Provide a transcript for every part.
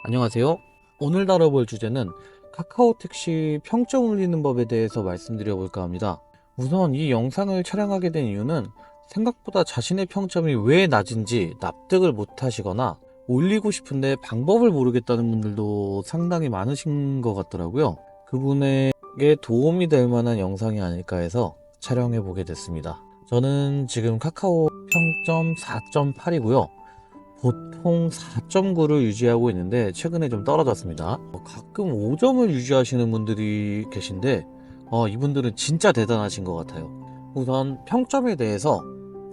안녕하세요. 오늘 다뤄볼 주제는 카카오 택시 평점 올리는 법에 대해서 말씀드려 볼까 합니다. 우선 이 영상을 촬영하게 된 이유는 생각보다 자신의 평점이 왜 낮은지 납득을 못 하시거나 올리고 싶은데 방법을 모르겠다는 분들도 상당히 많으신 것 같더라고요. 그분에게 도움이 될 만한 영상이 아닐까 해서 촬영해 보게 됐습니다. 저는 지금 카카오 평점 4.8이고요. 보통 4.9를 유지하고 있는데 최근에 좀 떨어졌습니다. 가끔 5점을 유지하시는 분들이 계신데 이분들은 진짜 대단하신 것 같아요. 우선 평점에 대해서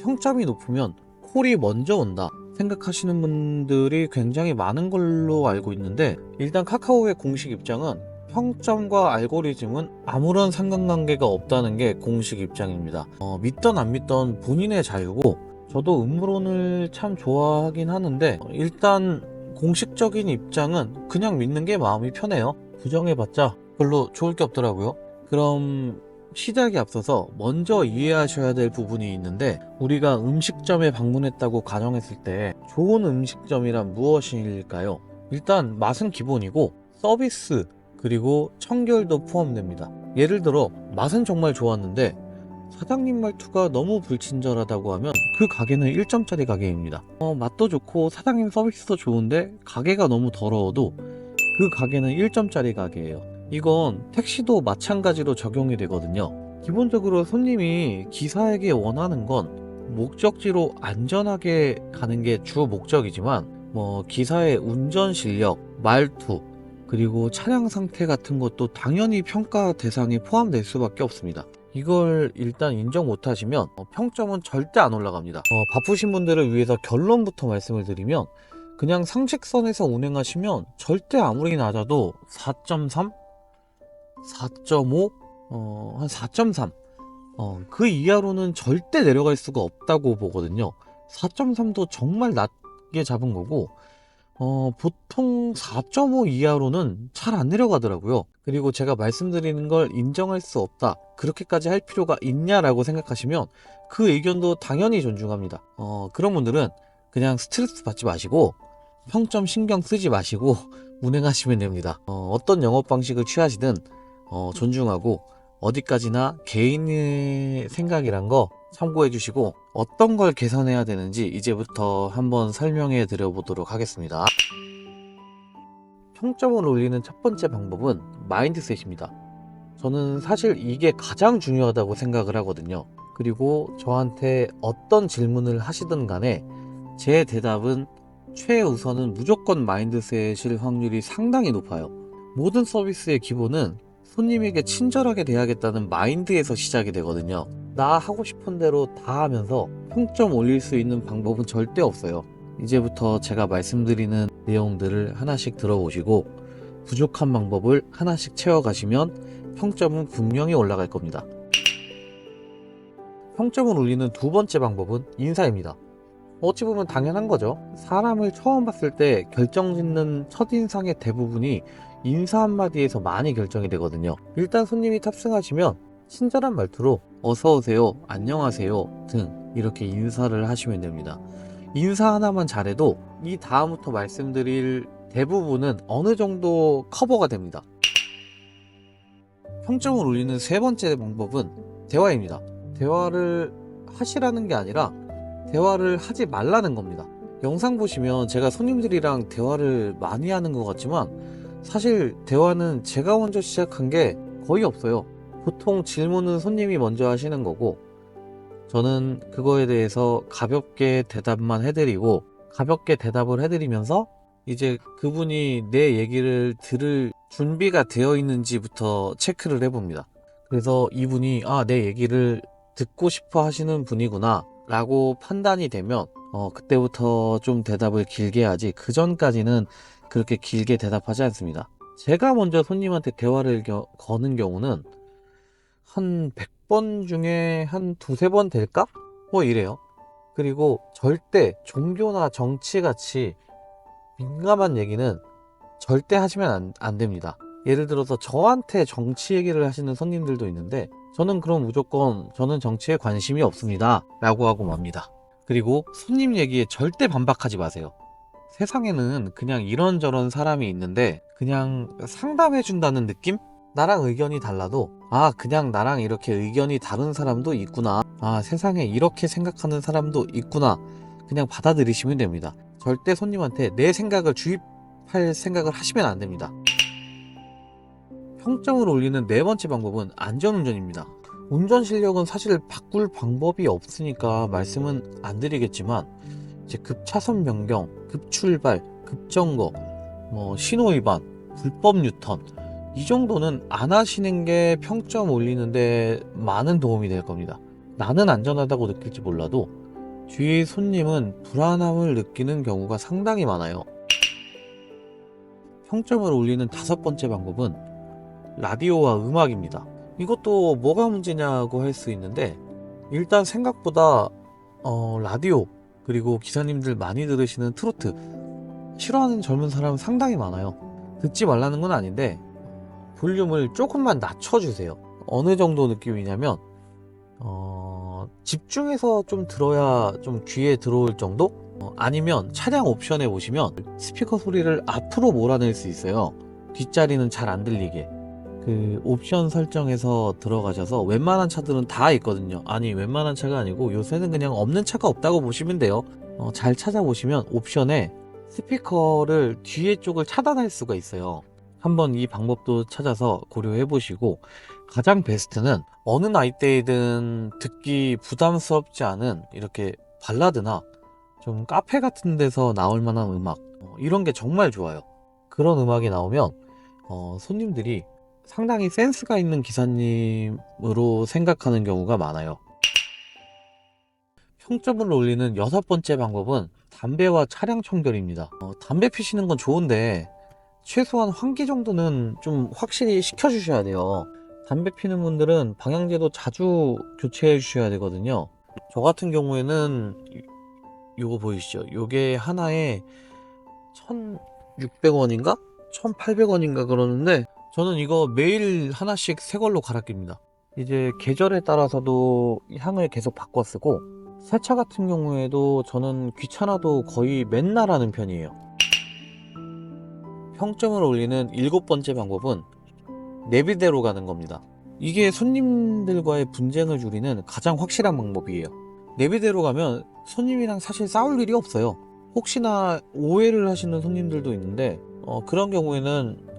평점이 높으면 콜이 먼저 온다 생각하시는 분들이 굉장히 많은 걸로 알고 있는데, 일단 카카오의 공식 입장은 평점과 알고리즘은 아무런 상관관계가 없다는 게 공식 입장입니다. 믿던 안 믿던 본인의 자유고, 저도 음모론을 참 좋아하긴 하는데 일단 공식적인 입장은 그냥 믿는 게 마음이 편해요. 부정해봤자 별로 좋을 게 없더라고요. 그럼 시작에 앞서서 먼저 이해하셔야 될 부분이 있는데, 우리가 음식점에 방문했다고 가정했을 때 좋은 음식점이란 무엇일까요? 일단 맛은 기본이고 서비스 그리고 청결도 포함됩니다. 예를 들어 맛은 정말 좋았는데 사장님 말투가 너무 불친절하다고 하면 그 가게는 1점짜리 가게입니다. 맛도 좋고 사장님 서비스도 좋은데 가게가 너무 더러워도 그 가게는 1점짜리 가게예요. 이건 택시도 마찬가지로 적용이 되거든요. 기본적으로 손님이 기사에게 원하는 건 목적지로 안전하게 가는 게 주 목적이지만, 기사의 운전 실력, 말투, 그리고 차량 상태 같은 것도 당연히 평가 대상에 포함될 수밖에 없습니다. 이걸 일단 인정 못하시면 평점은 절대 안 올라갑니다. 바쁘신 분들을 위해서 결론부터 말씀을 드리면, 그냥 상식선에서 운행하시면 절대 아무리 낮아도 4.3? 4.5? 한 4.3? 그 이하로는 절대 내려갈 수가 없다고 보거든요. 4.3도 정말 낮게 잡은 거고, 보통 4.5 이하로는 잘 안 내려가더라고요. 그리고 제가 말씀드리는 걸 인정할 수 없다, 그렇게까지 할 필요가 있냐라고 생각하시면 그 의견도 당연히 존중합니다. 그런 분들은 그냥 스트레스 받지 마시고 평점 신경 쓰지 마시고 운행하시면 됩니다. 어떤 영업 방식을 취하시든 존중하고, 어디까지나 개인의 생각이란 거 참고해 주시고, 어떤 걸 개선해야 되는지 이제부터 한번 설명해 드려 보도록 하겠습니다. 평점을 올리는 첫 번째 방법은 마인드셋입니다. 저는 사실 이게 가장 중요하다고 생각을 하거든요. 그리고 저한테 어떤 질문을 하시든 간에 제 대답은 최우선은 무조건 마인드셋일 확률이 상당히 높아요. 모든 서비스의 기본은 손님에게 친절하게 대하겠다는 마인드에서 시작이 되거든요. 나 하고 싶은 대로 다 하면서 평점 올릴 수 있는 방법은 절대 없어요. 이제부터 제가 말씀드리는 내용들을 하나씩 들어보시고 부족한 방법을 하나씩 채워가시면 평점은 분명히 올라갈 겁니다. 평점을 올리는 두 번째 방법은 인사입니다. 어찌 보면 당연한 거죠. 사람을 처음 봤을 때 결정짓는 첫인상의 대부분이 인사 한마디에서 많이 결정이 되거든요. 일단 손님이 탑승하시면 친절한 말투로 어서오세요, 안녕하세요 등 이렇게 인사를 하시면 됩니다. 인사 하나만 잘해도 이 다음부터 말씀드릴 대부분은 어느 정도 커버가 됩니다. 평점을 올리는 세 번째 방법은 대화입니다. 대화를 하시라는 게 아니라 대화를 하지 말라는 겁니다. 영상 보시면 제가 손님들이랑 대화를 많이 하는 것 같지만 사실 대화는 제가 먼저 시작한 게 거의 없어요. 보통 질문은 손님이 먼저 하시는 거고, 저는 그거에 대해서 가볍게 대답만 해드리고, 가볍게 대답을 해드리면서 이제 그분이 내 얘기를 들을 준비가 되어 있는지부터 체크를 해봅니다. 그래서 이분이 내 얘기를 듣고 싶어 하시는 분이구나 라고 판단이 되면 그때부터 좀 대답을 길게 하지, 그 전까지는 그렇게 길게 대답하지 않습니다. 제가 먼저 손님한테 대화를 거는 경우는 한 100번 중에 한 두세 번 될까? 이래요. 그리고 절대 종교나 정치같이 민감한 얘기는 절대 하시면 안 됩니다. 예를 들어서 저한테 정치 얘기를 하시는 손님들도 있는데, 저는 그럼 무조건 저는 정치에 관심이 없습니다 라고 하고 맙니다. 그리고 손님 얘기에 절대 반박하지 마세요. 세상에는 그냥 이런저런 사람이 있는데 그냥 상담해준다는 느낌? 나랑 의견이 달라도 그냥 나랑 이렇게 의견이 다른 사람도 있구나. 세상에 이렇게 생각하는 사람도 있구나. 그냥 받아들이시면 됩니다. 절대 손님한테 내 생각을 주입할 생각을 하시면 안 됩니다. 평점을 올리는 네 번째 방법은 안전운전입니다. 운전 실력은 사실 바꿀 방법이 없으니까 말씀은 안 드리겠지만 이제 급차선 변경, 급출발, 급정거, 신호 위반, 불법 유턴 이 정도는 안 하시는 게 평점 올리는데 많은 도움이 될 겁니다. 나는 안전하다고 느낄지 몰라도 주위 손님은 불안함을 느끼는 경우가 상당히 많아요. 평점을 올리는 다섯 번째 방법은 라디오와 음악입니다. 이것도 뭐가 문제냐고 할 수 있는데 일단 생각보다 라디오 그리고 기사님들 많이 들으시는 트로트 싫어하는 젊은 사람 상당히 많아요. 듣지 말라는 건 아닌데 볼륨을 조금만 낮춰주세요. 어느 정도 느낌이냐면 집중해서 좀 들어야 좀 귀에 들어올 정도? 아니면 차량 옵션에 보시면 스피커 소리를 앞으로 몰아낼 수 있어요. 뒷자리는 잘 안 들리게. 그 옵션 설정에서 들어가셔서 웬만한 차들은 다 있거든요. 아니 웬만한 차가 아니고 요새는 그냥 없는 차가 없다고 보시면 돼요. 잘 찾아보시면 옵션에 스피커를 뒤에 쪽을 차단할 수가 있어요. 한번 이 방법도 찾아서 고려해 보시고 가장 베스트는 어느 나이대이든 듣기 부담스럽지 않은 이렇게 발라드나 좀 카페 같은 데서 나올 만한 음악 이런 게 정말 좋아요. 그런 음악이 나오면 손님들이 상당히 센스가 있는 기사님으로 생각하는 경우가 많아요. 평점을 올리는 여섯 번째 방법은 담배와 차량 청결입니다. 담배 피시는 건 좋은데 최소한 환기 정도는 좀 확실히 시켜주셔야 돼요. 담배 피는 분들은 방향제도 자주 교체해 주셔야 되거든요. 저 같은 경우에는 요거 보이시죠? 요게 하나에 1,600원인가? 1,800원인가 그러는데 저는 이거 매일 하나씩 새 걸로 갈아 낍니다. 이제 계절에 따라서도 향을 계속 바꿔 쓰고 세차 같은 경우에도 저는 귀찮아도 거의 맨날 하는 편이에요. 평점을 올리는 일곱 번째 방법은 내비대로 가는 겁니다. 이게 손님들과의 분쟁을 줄이는 가장 확실한 방법이에요. 내비대로 가면 손님이랑 사실 싸울 일이 없어요. 혹시나 오해를 하시는 손님들도 있는데 그런 경우에는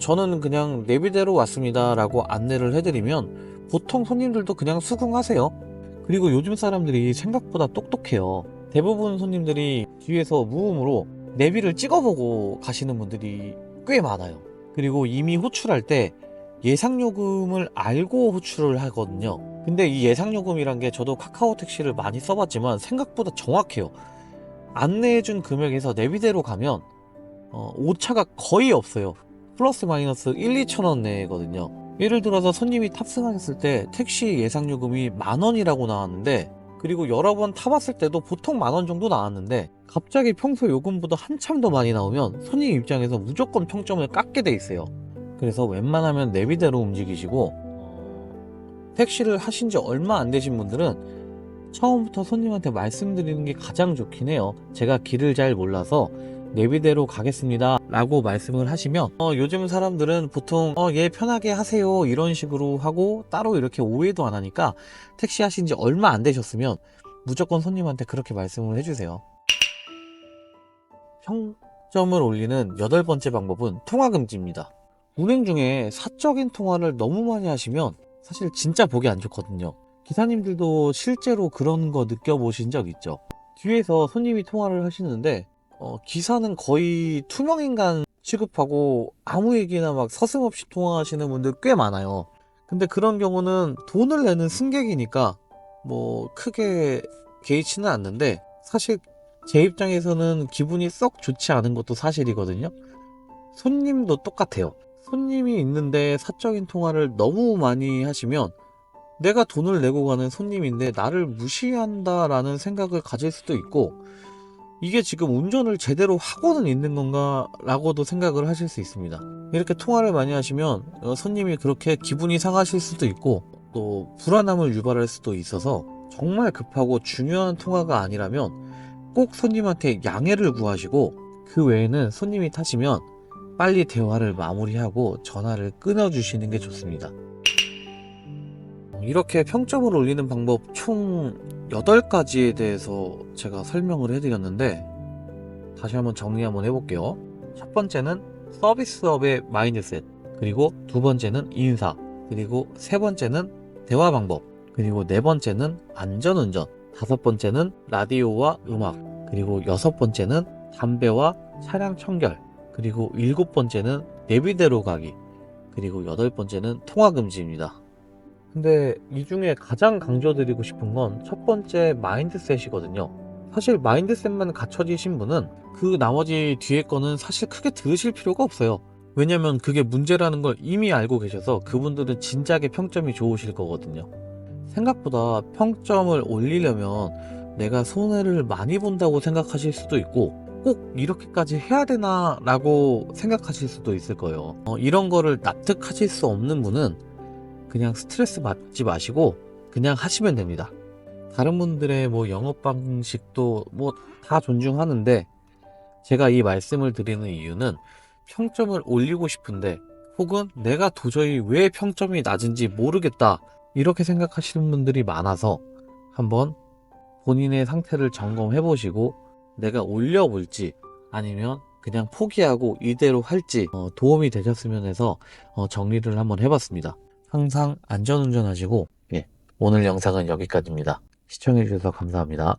저는 그냥 내비대로 왔습니다 라고 안내를 해드리면 보통 손님들도 그냥 수긍하세요. 그리고 요즘 사람들이 생각보다 똑똑해요. 대부분 손님들이 뒤에서 무음으로 내비를 찍어보고 가시는 분들이 꽤 많아요. 그리고 이미 호출할 때 예상요금을 알고 호출을 하거든요. 근데 이 예상요금이란 게 저도 카카오 택시를 많이 써봤지만 생각보다 정확해요. 안내해준 금액에서 내비대로 가면 오차가 거의 없어요. 플러스 마이너스 1, 2천원 내거든요. 예를 들어서 손님이 탑승하셨을 때 택시 예상요금이 10,000원이라고 나왔는데 그리고 여러 번 타봤을 때도 보통 10,000원 정도 나왔는데 갑자기 평소 요금보다 한참 더 많이 나오면 손님 입장에서 무조건 평점을 깎게 돼 있어요. 그래서 웬만하면 내비대로 움직이시고 택시를 하신 지 얼마 안 되신 분들은 처음부터 손님한테 말씀드리는 게 가장 좋긴 해요. 제가 길을 잘 몰라서 내비대로 가겠습니다 라고 말씀을 하시면 요즘 사람들은 보통 예 편하게 하세요 이런 식으로 하고 따로 이렇게 오해도 안 하니까 택시 하신 지 얼마 안 되셨으면 무조건 손님한테 그렇게 말씀을 해주세요. 평점을 올리는 여덟 번째 방법은 통화금지입니다. 운행 중에 사적인 통화를 너무 많이 하시면 사실 진짜 보기 안 좋거든요. 기사님들도 실제로 그런 거 느껴보신 적 있죠? 뒤에서 손님이 통화를 하시는데 기사는 거의 투명인간 취급하고 아무 얘기나 막 서슴없이 통화하시는 분들 꽤 많아요. 근데 그런 경우는 돈을 내는 승객이니까 뭐 크게 개의치는 않는데 사실 제 입장에서는 기분이 썩 좋지 않은 것도 사실이거든요. 손님도 똑같아요. 손님이 있는데 사적인 통화를 너무 많이 하시면 내가 돈을 내고 가는 손님인데 나를 무시한다라는 생각을 가질 수도 있고 이게 지금 운전을 제대로 하고는 있는 건가 라고도 생각을 하실 수 있습니다. 이렇게 통화를 많이 하시면 손님이 그렇게 기분이 상하실 수도 있고 또 불안함을 유발할 수도 있어서 정말 급하고 중요한 통화가 아니라면 꼭 손님한테 양해를 구하시고 그 외에는 손님이 타시면 빨리 대화를 마무리하고 전화를 끊어주시는 게 좋습니다. 이렇게 평점을 올리는 방법 총 8가지에 대해서 제가 설명을 해드렸는데, 다시 한번 정리 한번 해볼게요. 첫 번째는 서비스업의 마인드셋, 그리고 두 번째는 인사, 그리고 세 번째는 대화 방법, 그리고 네 번째는 안전운전, 다섯 번째는 라디오와 음악, 그리고 여섯 번째는 담배와 차량 청결, 그리고 일곱 번째는 내비대로 가기, 그리고 여덟 번째는 통화 금지입니다. 근데 이 중에 가장 강조드리고 싶은 건 첫 번째 마인드셋이거든요. 사실 마인드셋만 갖춰지신 분은 그 나머지 뒤에 거는 사실 크게 들으실 필요가 없어요. 왜냐면 그게 문제라는 걸 이미 알고 계셔서 그분들은 진작에 평점이 좋으실 거거든요. 생각보다 평점을 올리려면 내가 손해를 많이 본다고 생각하실 수도 있고, 꼭 이렇게까지 해야 되나 라고 생각하실 수도 있을 거예요. 이런 거를 납득하실 수 없는 분은 그냥 스트레스 받지 마시고 그냥 하시면 됩니다. 다른 분들의 뭐 영업 방식도 뭐 다 존중하는데, 제가 이 말씀을 드리는 이유는 평점을 올리고 싶은데, 혹은 내가 도저히 왜 평점이 낮은지 모르겠다 이렇게 생각하시는 분들이 많아서 한번 본인의 상태를 점검해 보시고 내가 올려볼지 아니면 그냥 포기하고 이대로 할지 도움이 되셨으면 해서 정리를 한번 해봤습니다. 항상 안전운전 하시고, 오늘 영상은 여기까지입니다. 시청해주셔서 감사합니다.